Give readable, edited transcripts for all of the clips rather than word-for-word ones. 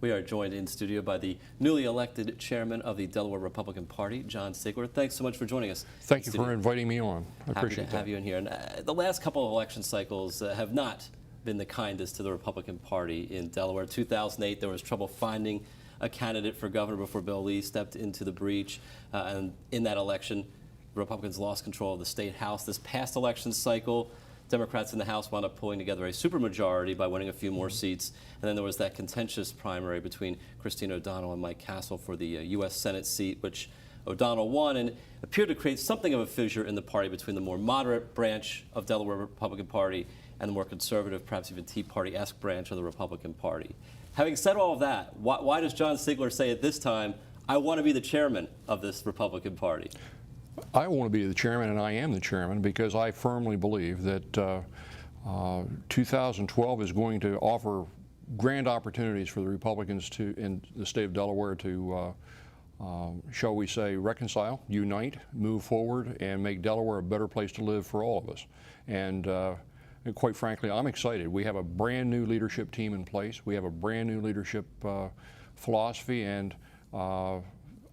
We are joined in studio by the newly elected chairman of the Delaware Republican Party, John Sigler. Thanks so much for joining us. Thank you for inviting me on. I Happy appreciate to have you in here. And the last couple of election cycles have not been the kindest to the Republican Party in Delaware. 2008, there was trouble finding a candidate for governor before Bill Lee stepped into the breach. And in that election, Republicans lost control of the state house. This past election cycle, Democrats in the House wound up pulling together a supermajority by winning a few more seats. And then there was that contentious primary between Christine O'Donnell and Mike Castle for the U.S. Senate seat, which O'Donnell won, and appeared to create something of a fissure in the party between the more moderate branch of Delaware Republican Party and the more conservative, perhaps even Tea Party-esque branch of the Republican Party. Having said all of that, why does John Sigler say at this time, I want to be the chairman of this Republican Party? I want to be the chairman, and I am the chairman, because I firmly believe that 2012 is going to offer grand opportunities for the Republicans in the state of Delaware to, shall we say, reconcile, unite, move forward, and make Delaware a better place to live for all of us. And quite frankly, I'm excited. We have a brand new leadership team in place. We have a brand new leadership philosophy, and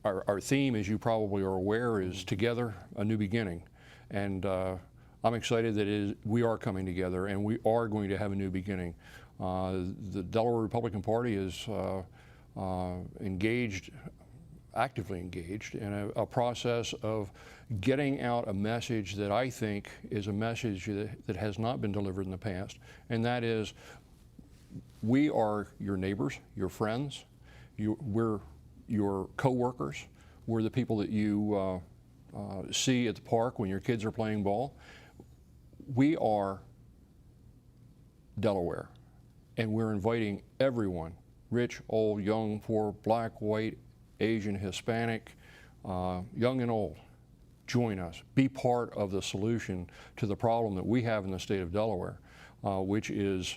our theme, as you probably are aware, is Together, a New Beginning. And I'm excited that we are coming together, and we are going to have a new beginning. The Delaware Republican Party is actively engaged in a process of getting out a message that I think is a message that has not been delivered in the past, and that is, we are your neighbors, your friends, we're your co-workers, we're the people that you see at the park when your kids are playing ball. We are Delaware, and we're inviting everyone, rich, old, young, poor, black, white, Asian, Hispanic, young and old. Join us. Be part of the solution to the problem that we have in the state of Delaware, which is,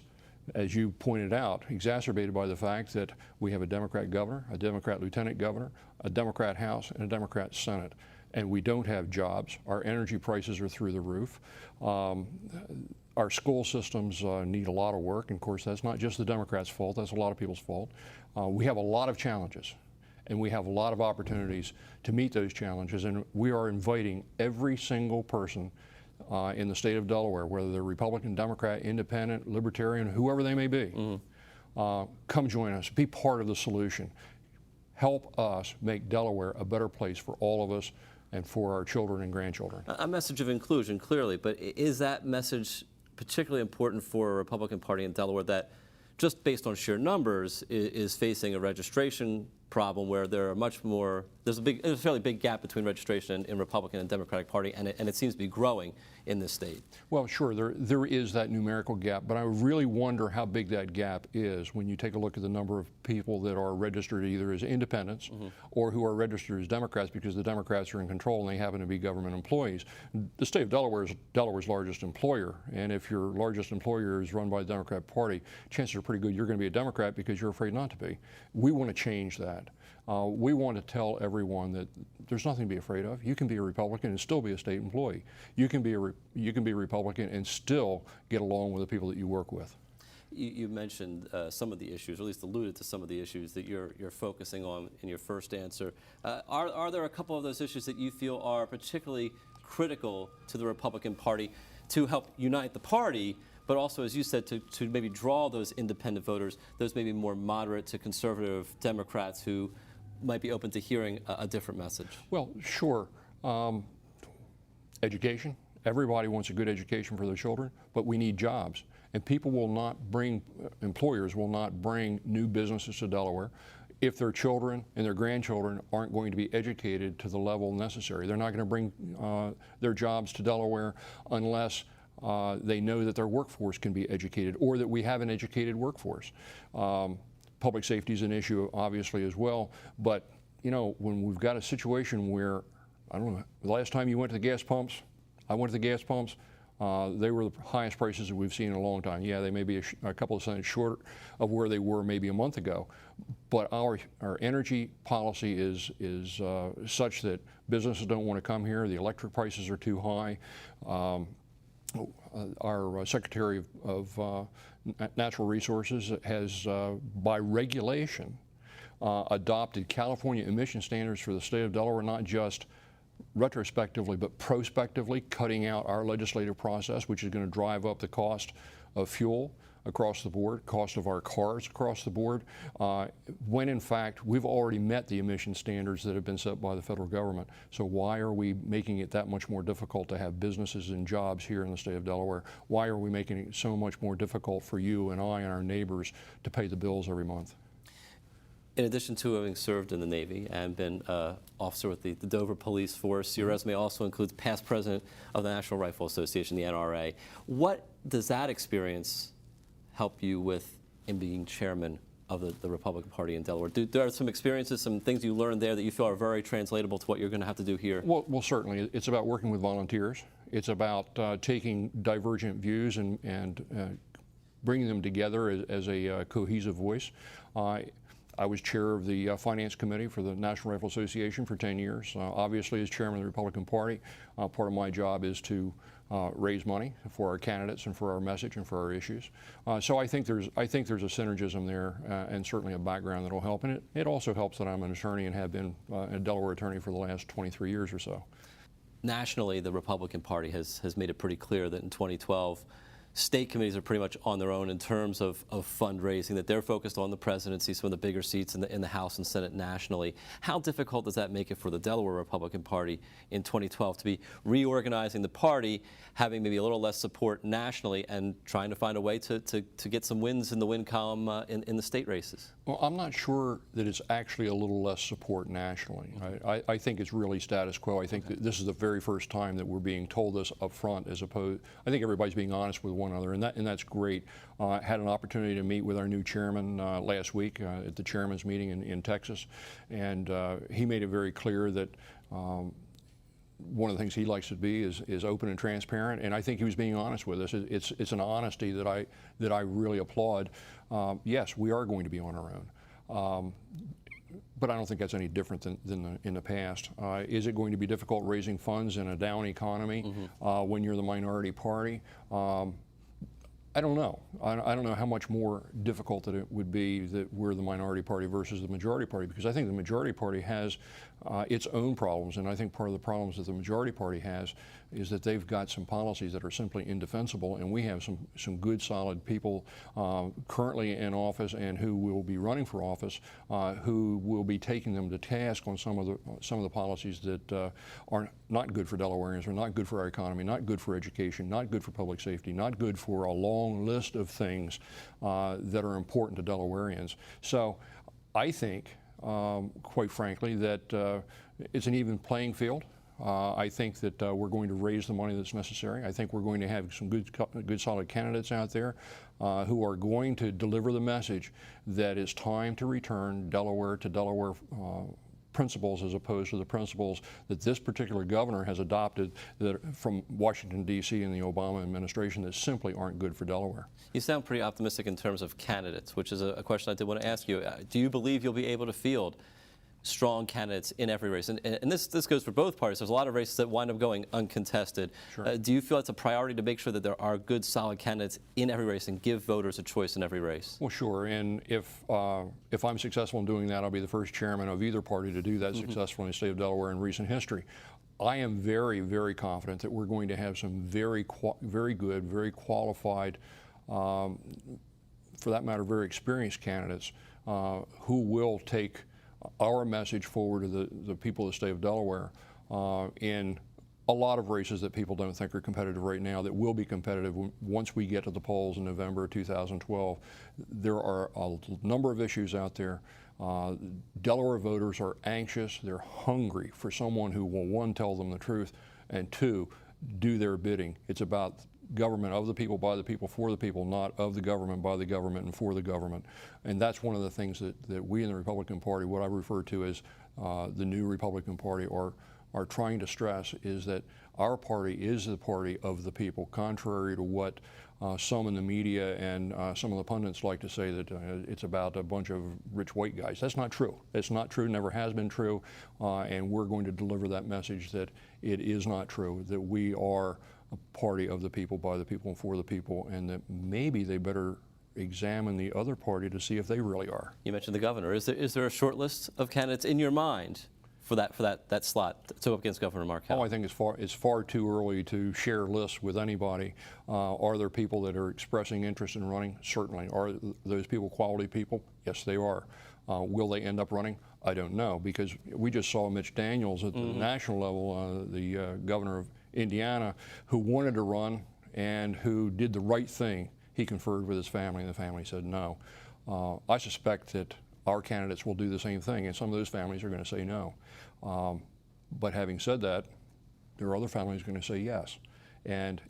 as you pointed out, exacerbated by the fact that we have a Democrat governor, a Democrat lieutenant governor, a Democrat House, and a Democrat Senate. And we don't have jobs. Our energy prices are through the roof. Our school systems need a lot of work. And of course, that's not just the Democrats' fault, that's a lot of people's fault. We have a lot of challenges, and we have a lot of opportunities to meet those challenges. And we are inviting every single person in the state of Delaware, whether they're Republican, Democrat, Independent, Libertarian, whoever they may be, come join us, be part of the solution. Help us make Delaware a better place for all of us and for our children and grandchildren. A message of inclusion, clearly, but is that message particularly important for a Republican Party in Delaware that, just based on sheer numbers, is facing a registration problem where there are much more, there's a fairly big gap between registration in Republican and Democratic Party, and it seems to be growing in this state? Well, sure, there is that numerical gap, but I really wonder how big that gap is when you take a look at the number of people that are registered either as independents or who are registered as Democrats because the Democrats are in control and they happen to be government employees. The state of Delaware is Delaware's largest employer, and if your largest employer is run by the Democrat Party, chances are pretty good you're going to be a Democrat because you're afraid not to be. We want to change that. We want to tell everyone that there's nothing to be afraid of. You can be a Republican and still be a state employee. You can be a Republican and still get along with the people that you work with. You mentioned some of the issues, or at least alluded to some of the issues that you're focusing on in your first answer. Are there a couple of those issues that you feel are particularly critical to the Republican Party to help unite the party, but also, as you said, to maybe draw those independent voters, those maybe more moderate to conservative Democrats who might be open to hearing a different message? Well, sure. Education. Everybody wants a good education for their children, but we need jobs. And people will not bring, employers will not bring new businesses to Delaware if their children and their grandchildren aren't going to be educated to the level necessary. They're not going to bring their jobs to Delaware unless they know that their workforce can be educated, or that we have an educated workforce. Public safety is an issue, obviously, as well. But, you know, when we've got a situation where, I don't know, the last time you went to the gas pumps, I went to the gas pumps, they were the highest prices that we've seen in a long time. Yeah, they may be a couple of cents short of where they were maybe a month ago, but our energy policy is such that businesses don't want to come here. The electric prices are too high. Our Secretary of Natural Resources has, by regulation, adopted California emission standards for the state of Delaware, not just retrospectively but prospectively, cutting out our legislative process, which is going to drive up the cost of fuel across the board, cost of our cars across the board, when in fact we've already met the emission standards that have been set by the federal government. So why are we making it that much more difficult to have businesses and jobs here in the state of Delaware? Why are we making it so much more difficult for you and I and our neighbors to pay the bills every month? In addition to having served in the Navy and been an officer with the Dover Police Force, your resume also includes past president of the National Rifle Association, the NRA. What does that experience help you with in being chairman of the Republican Party in Delaware? There are some experiences, some things you learned there that you feel are very translatable to what you're going to have to do here? Well, certainly. It's about working with volunteers. It's about taking divergent views and bringing them together as a cohesive voice. I was chair of the Finance Committee for the National Rifle Association for 10 years. Obviously, as chairman of the Republican Party, part of my job is to raise money for our candidates and for our message and for our issues. So I think there's a synergism there and certainly a background that will help. And it also helps that I'm an attorney and have been a Delaware attorney for the last 23 years or so. Nationally, the Republican Party has made it pretty clear that in 2012, state committees are pretty much on their own in terms of fundraising, that they're focused on the presidency, some of the bigger seats in the House and Senate nationally. How difficult does that make it for the Delaware Republican Party in 2012 to be reorganizing the party, having maybe a little less support nationally, and trying to find a way to get some wins in the win column in the state races? Well, I'm not sure that it's actually a little less support nationally. Right? I think it's really status quo. I think that this is the very first time that we're being told this up front, as opposed, I think everybody's being honest with one another, and that's great. Had an opportunity to meet with our new chairman last week at the chairman's meeting in Texas, and he made it very clear that one of the things he likes to be is open and transparent, and I think he was being honest with us. It's an honesty that I really applaud. Yes, we are going to be on our own. But I don't think that's any different than in the past. Is it going to be difficult raising funds in a down economy when you're the minority party? I don't know. I don't know how much more difficult that it would be that we're the minority party versus the majority party, because I think the majority party has its own problems, and I think part of the problems that the majority party has is that they've got some policies that are simply indefensible, and we have some good, solid people currently in office and who will be running for office who will be taking them to task on some of the policies that are not good for Delawareans, are not good for our economy, not good for education, not good for public safety, not good for a long list of things that are important to Delawareans. So I think, quite frankly, that it's an even playing field. I think that we're going to raise the money that's necessary. I think we're going to have some good solid candidates out there who are going to deliver the message that it's time to return Delaware to Delaware principles, as opposed to the principles that this particular governor has adopted that from Washington, D.C. and the Obama administration that simply aren't good for Delaware. You sound pretty optimistic in terms of candidates, which is a question I did want to ask you. Do you believe you'll be able to field strong candidates in every race? And this goes for both parties. There's a lot of races that wind up going uncontested. Sure. Do you feel it's a priority to make sure that there are good, solid candidates in every race and give voters a choice in every race? Well, sure. And if I'm successful in doing that, I'll be the first chairman of either party to do that successfully in the state of Delaware in recent history. I am very, very confident that we're going to have some very good, very qualified, for that matter, very experienced candidates who will take our message forward to the people of the state of Delaware in a lot of races that people don't think are competitive right now that will be competitive once we get to the polls in November of 2012. There are a number of issues out there. Delaware voters are anxious. They're hungry for someone who will, one, tell them the truth, and two, do their bidding. It's about government of the people, by the people, for the people, not of the government, by the government, and for the government. And that's one of the things that we in the Republican Party, what I refer to as the new Republican Party, are trying to stress, is that our party is the party of the people, contrary to what some in the media and some of the pundits like to say, that it's about a bunch of rich white guys. That's not true. It's not true, never has been true, and we're going to deliver that message that it is not true, that we are a party of the people, by the people, and for the people, and that maybe they better examine the other party to see if they really are. You mentioned the governor. Is there a short list of candidates in your mind for that slot to go up against Governor Markell? Oh, I think it's far too early to share lists with anybody. Are there people that are expressing interest in running? Certainly. Are those people quality people? Yes, they are. Will they end up running? I don't know, because we just saw Mitch Daniels at the national level, the governor of Indiana, who wanted to run and who did the right thing. He conferred with his family, and the family said no. I suspect that our candidates will do the same thing, and some of those families are going to say no. But having said that, there are other families going to say yes. And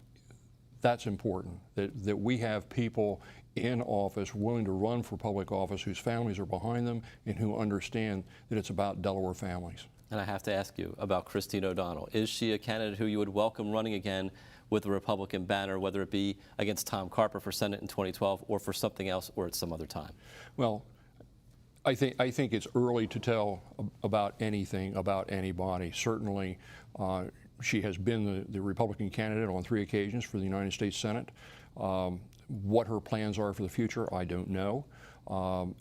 that's important, that we have people in office willing to run for public office whose families are behind them and who understand that it's about Delaware families. And I have to ask you about Christine O'Donnell. Is she a candidate who you would welcome running again with a Republican banner, whether it be against Tom Carper for Senate in 2012 or for something else or at some other time? Well, I think it's early to tell about anything about anybody. Certainly, she has been the Republican candidate on 3 occasions for the United States Senate. What her plans are for the future, I don't know.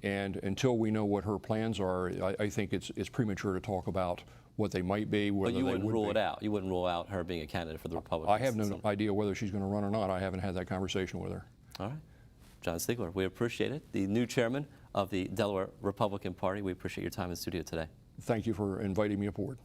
And until we know what her plans are, I think it's premature to talk about what they might be, whether but you they wouldn't would rule be. it out. You wouldn't rule out her being a candidate for the Republicans. I have no idea whether she's going to run or not. I haven't had that conversation with her. All right. John Sigler, we appreciate it. The new chairman of the Delaware Republican Party. We appreciate your time in the studio today. Thank you for inviting me aboard.